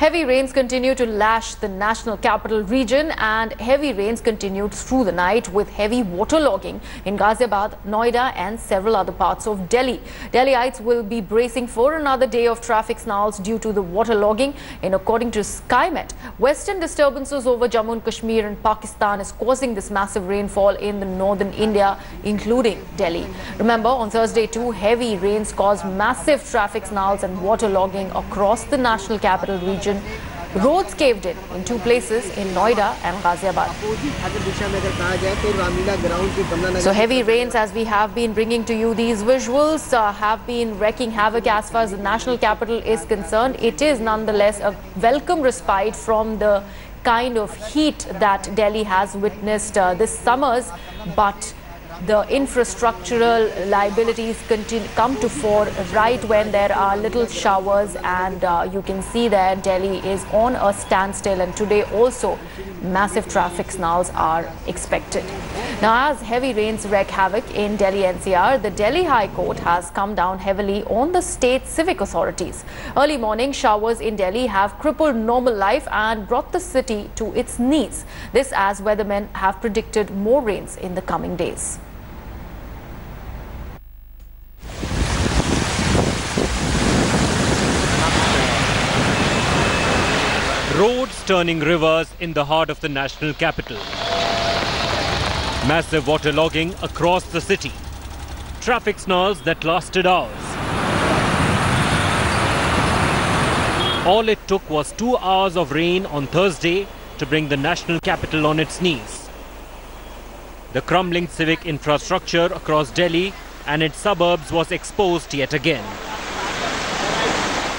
Heavy rains continue to lash the national capital region, and heavy rains continued through the night with heavy waterlogging in Ghaziabad, Noida and several other parts of Delhi. Delhiites will be bracing for another day of traffic snarls due to the waterlogging. And according to SkyMet, western disturbances over Jammu and Kashmir and Pakistan is causing this massive rainfall in the northern India, including Delhi. Remember, on Thursday too, heavy rains caused massive traffic snarls and waterlogging across the national capital region. Roads caved in two places in Noida and Ghaziabad. So heavy rains, as we have been bringing to you these visuals, have been wreaking havoc as far as the national capital is concerned. It is nonetheless a welcome respite from the kind of heat that Delhi has witnessed this summers, but the infrastructural liabilities come to fore right when there are little showers, and you can see there Delhi is on a standstill, and today also massive traffic snarls are expected. Now, as heavy rains wreak havoc in Delhi NCR, the Delhi High Court has come down heavily on the state civic authorities. Early morning showers in Delhi have crippled normal life and brought the city to its knees. This as weathermen have predicted more rains in the coming days. Roads turning rivers in the heart of the national capital. Massive waterlogging across the city. Traffic snarls that lasted hours. All it took was 2 hours of rain on Thursday to bring the national capital on its knees. The crumbling civic infrastructure across Delhi and its suburbs was exposed yet again.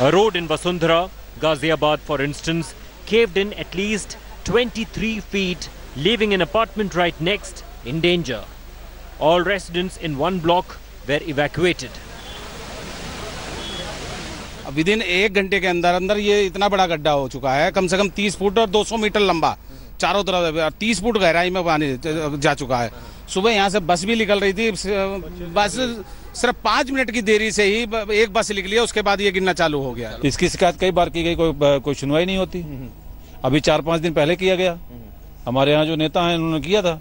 A road in Basangouda, Ghaziabad, for instance, caved in at least 23 feet, leaving an apartment right next in danger. All residents in one block were evacuated. Within 1 घंटे के अंदर ये इतना बड़ा गड्ढा हो चुका है, कम से कम 30 फुट और 200 मीटर लंबा, चारों तरफ 30 फुट गहराई में पानी जा चुका है। सुबह यहाँ से बस भी निकल रही थी, बस सिर्फ 5 मिनट की देरी से ही एक बस निकली है, उसके बाद ये गिरना चालू हो गया। इसकी शिकायत कई बार की गई, कोई सुनवाई नहीं होती। अभी 4-5 दिन पहले किया गया, हमारे यहाँ जो नेता हैं उन्होंने किया था,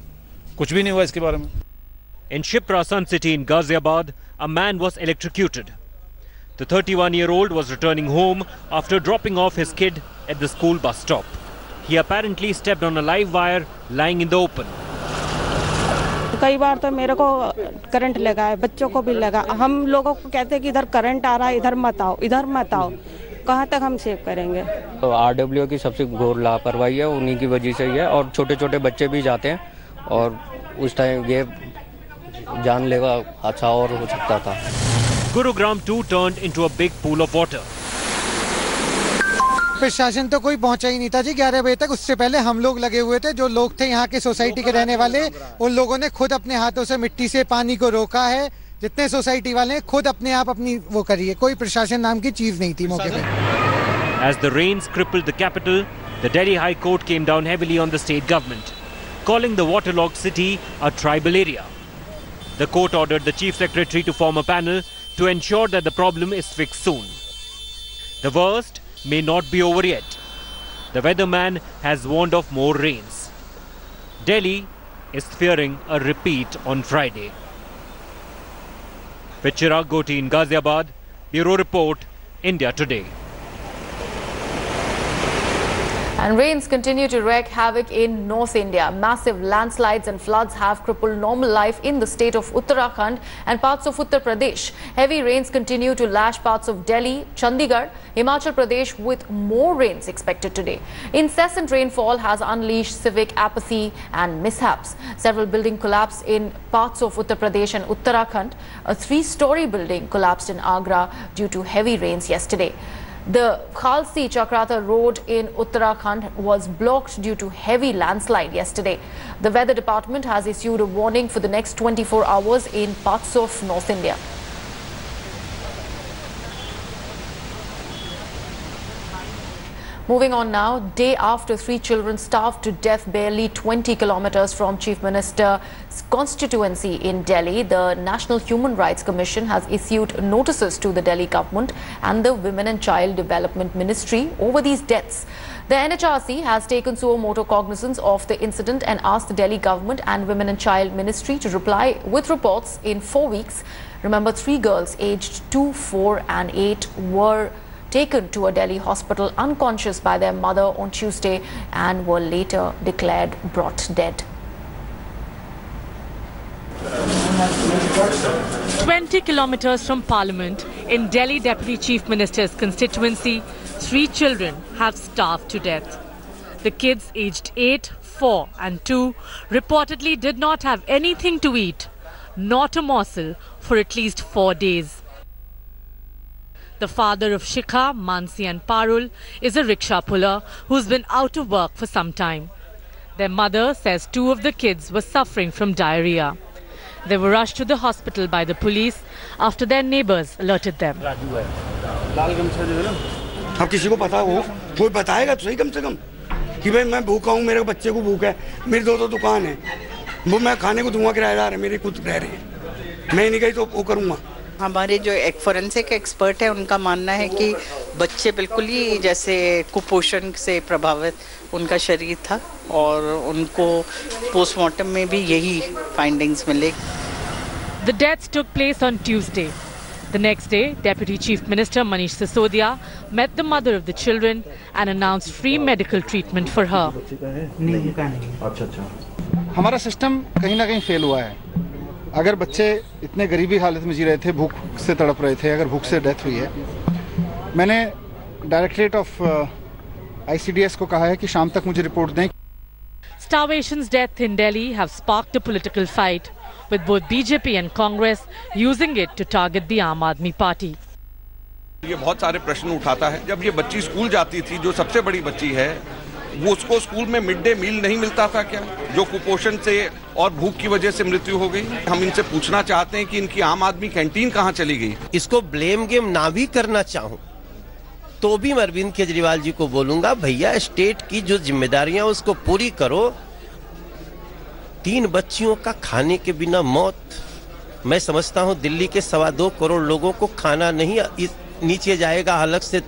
कुछ भी नहीं हुआ इसके बारे में। In Shipra Sun City in Ghaziabad, a man was electrocuted. The 31-year-old was returning home after dropping off his kid at the school bus stop. He apparently stepped on a live wire lying in the open. कई बार तो मेरे को current लगा है, बच्चों को भी लगा। हम लोगों को कहते हैं कि इधर करंट आ रहा है, इधर मत आओ, इधर मत आओ। कहाँ तक हम सेव करेंगे? तो RWO की सबसे घोर लापरवाही है, उन्हीं की वजह से ही है। और छोटे छोटे बच्चे भी जाते हैं, और उस टाइम ये जानलेवा हादसा और हो सकता था। Gurugram too turned into a big pool of water. प्रशासन तो कोई पहुंचा ही नहीं था जी 11 बजे तक। उससे पहले हम लोग लगे हुए थे, जो लोग थे यहाँ के सोसाइटी के रहने वाले, उन लोगों ने खुद अपने हाथों से मिट्टी से पानी को रोका है। जितने सोसाइटी वाले हैं खुद अपने आप अपनी वो करिए, कोई प्रशासन नाम की चीज नहीं थी मौके पे। As the rains crippled the capital, the Delhi High Court came down heavily on the state government, calling the waterlogged city a tribal area. The court ordered the Chief Secretary to form a panel to ensure that the problem is fixed soon. The worst may not be over yet. The weatherman has warned of more rains. Delhi is fearing a repeat on Friday. With Chirag Goti in Ghaziabad, Bureau Report, India Today. And rains continue to wreak havoc in North India. Massive landslides and floods have crippled normal life in the state of Uttarakhand and parts of Uttar Pradesh. Heavy rains continue to lash parts of Delhi, Chandigarh, Himachal Pradesh, with more rains expected today. Incessant rainfall has unleashed civic apathy and mishaps. Several buildings collapsed in parts of Uttar Pradesh and Uttarakhand. A 3-story building collapsed in Agra due to heavy rains yesterday. The Khalsi Chakrata road in Uttarakhand was blocked due to heavy landslide yesterday. The weather department has issued a warning for the next 24 hours in parts of North India. Moving on now, day after 3 children starved to death barely 20 kilometers from Chief Minister's constituency in Delhi, the National Human Rights Commission has issued notices to the Delhi government and the Women and Child Development Ministry over these deaths. The NHRC has taken suo motu cognizance of the incident and asked the Delhi government and Women and Child Ministry to reply with reports in 4 weeks. Remember, 3 girls aged 2, 4 and 8 were taken to a Delhi hospital unconscious by their mother on Tuesday and were later declared brought dead. 20 kilometers from Parliament, in Delhi Deputy Chief Minister's constituency, 3 children have starved to death. The kids aged 8, 4 and 2 reportedly did not have anything to eat, not a morsel, for at least 4 days. The father of Shikha, Mansi and Parul is a rickshaw puller who's been out of work for some time. Their mother says 2 of the kids were suffering from diarrhea. They were rushed to the hospital by the police after their neighbors alerted them. अब किसी को पता हो, कोई बताएगा तो सही कम से कम कि भाई मैं भूखा हूँ, मेरे बच्चे को भूख है, मेरी 2 दुकान है, वो मैं खाने को दूंगा, किराएदार है, मेरे खुद रह रहे हैं, मैं नहीं गई तो वो करूँगा। हमारे जो एक फोरेंसिक एक्सपर्ट है उनका मानना है कि बच्चे बिल्कुल ही जैसे कुपोषण से प्रभावित उनका शरीर था और उनको पोस्टमार्टम में भी यही फाइंडिंग्स मिले। The deaths took place on Tuesday. The next day, Deputy Chief Minister Manish Sisodia met the mother of the children and announced free medical treatment for her. हमारा सिस्टम कहीं ना कहीं फेल हुआ है। अगर बच्चे इतने गरीबी हालत में जी रहे थे, भूख से तड़प रहे थे, अगर भूख से डेथ हुई है, मैंने डायरेक्टरेट ऑफ ICDS को कहा है कि शाम तक मुझे रिपोर्ट दें। Starvation's death in Delhi have sparked a political fight, with both BJP and Congress using it to target the Aam Aadmi Party. ये बहुत सारे प्रश्न उठाता है। जब ये बच्ची स्कूल जाती थी, जो सबसे बड़ी बच्ची है, वो उसको स्कूल में मिड डे मील नहीं मिलता था क्या, जो कुपोषण से और भूख की वजह से मृत्यु हो गई। हम इनसे पूछना चाहते हैं कि इनकी आम आदमी कैंटीन कहाँ चली गई। इसको ब्लेम गेम ना भी करना चाहूं तो भी मैं अरविंद केजरीवाल जी को बोलूंगा, भैया स्टेट की जो जिम्मेदारियां उसको पूरी करो। 3 बच्चियों का खाने के बिना मौत, मैं समझता हूं दिल्ली के 2.25 करोड़ लोगों को खाना नहीं नीचे जाएगा हलक से।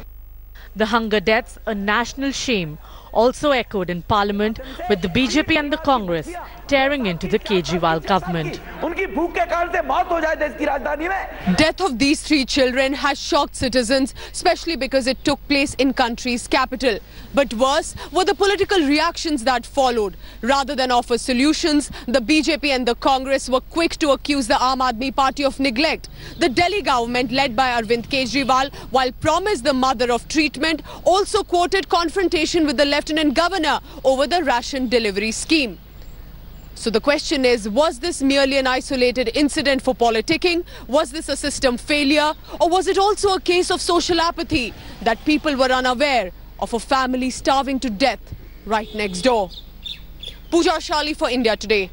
The hunger deaths, a national shame, also echoed in Parliament, with the BJP and the Congress tearing into the Kejriwal government. Death of these 3 children has shocked citizens, especially because it took place in country's capital. But worse were the political reactions that followed. Rather than offer solutions, the BJP and the Congress were quick to accuse the Aam Aadmi Party of neglect. The Delhi government, led by Arvind Kejriwal, while promised the mother of treatment, also quoted confrontation with the Lieutenant Governor over the ration delivery scheme. So the question is, was this merely an isolated incident for politicking? Was this a system failure? Or was it also a case of social apathy, that people were unaware of a family starving to death right next door? Pooja Shali for India Today.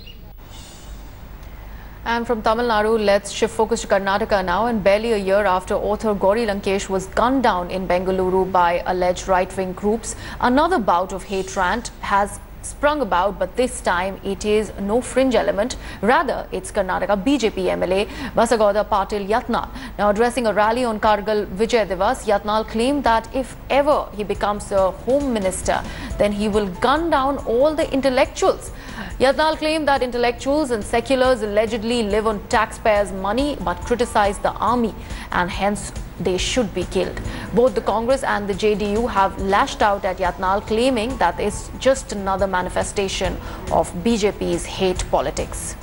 And from Tamil Nadu, let's shift focus to Karnataka now. And barely a year after author Gauri Lankesh was gunned down in Bengaluru by alleged right-wing groups, another bout of hate rant has sprung about, but this time it is no fringe element. Rather, it's Karnataka BJP MLA Basangouda Patil Yatal. Now, addressing a rally on Kargil Vijay Divas, Yatal claimed that if ever he becomes a home minister, then he will gun down all the intellectuals. Yatal claimed that intellectuals and seculars allegedly live on taxpayers' money but criticize the army, and hence they should be killed. Both the Congress and the JDU have lashed out at Yatal, claiming that it's just another manifestation of BJP's hate politics.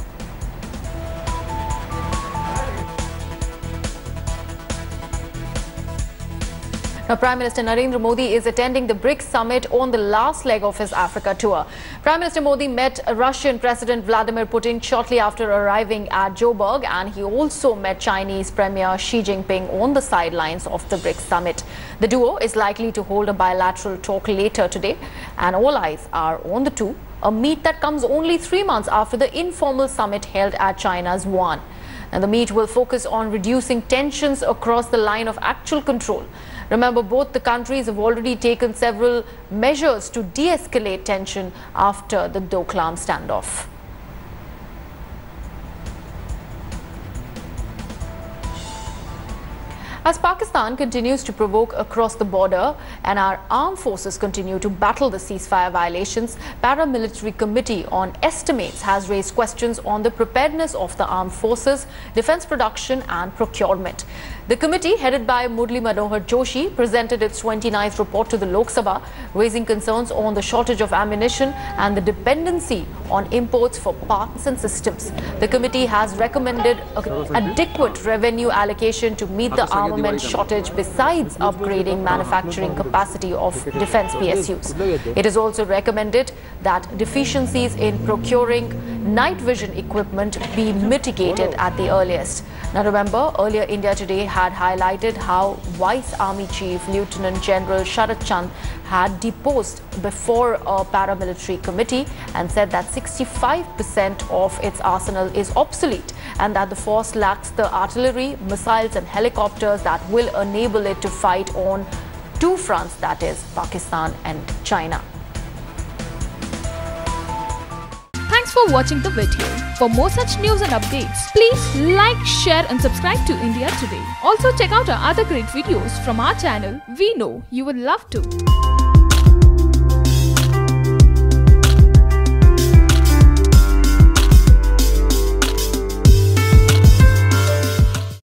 Now, Prime Minister Narendra Modi is attending the BRICS summit on the last leg of his Africa tour. Prime Minister Modi met Russian President Vladimir Putin shortly after arriving at Joburg, and he also met Chinese Premier Xi Jinping on the sidelines of the BRICS summit. The duo is likely to hold a bilateral talk later today, and all eyes are on the two, a meet that comes only 3 months after the informal summit held at China's Wuhan. And the meet will focus on reducing tensions across the line of actual control. Remember, both the countries have already taken several measures to de-escalate tension after the Doklam standoff. As Pakistan continues to provoke across the border and our armed forces continue to battle the ceasefire violations, Paramilitary Committee on Estimates has raised questions on the preparedness of the armed forces, defence production and procurement. The committee, headed by Murli Manohar Joshi, presented its 29th report to the Lok Sabha, raising concerns on the shortage of ammunition and the dependency on imports for parts and systems. The committee has recommended adequate revenue allocation to meet the armament shortage, besides upgrading manufacturing capacity of defence PSUs. It has also recommended that deficiencies in procuring night vision equipment be mitigated at the earliest. Now remember, earlier India Today had highlighted how Vice Army Chief Lieutenant General Sharat Chand had deposed before a paramilitary committee and said that 65% of its arsenal is obsolete and that the force lacks the artillery, missiles and helicopters that will enable it to fight on two fronts, that is Pakistan and China. Thanks for watching the video. For more such news and updates, please like, share and subscribe to India Today. Also check out our other great videos from our channel. We know you would love to.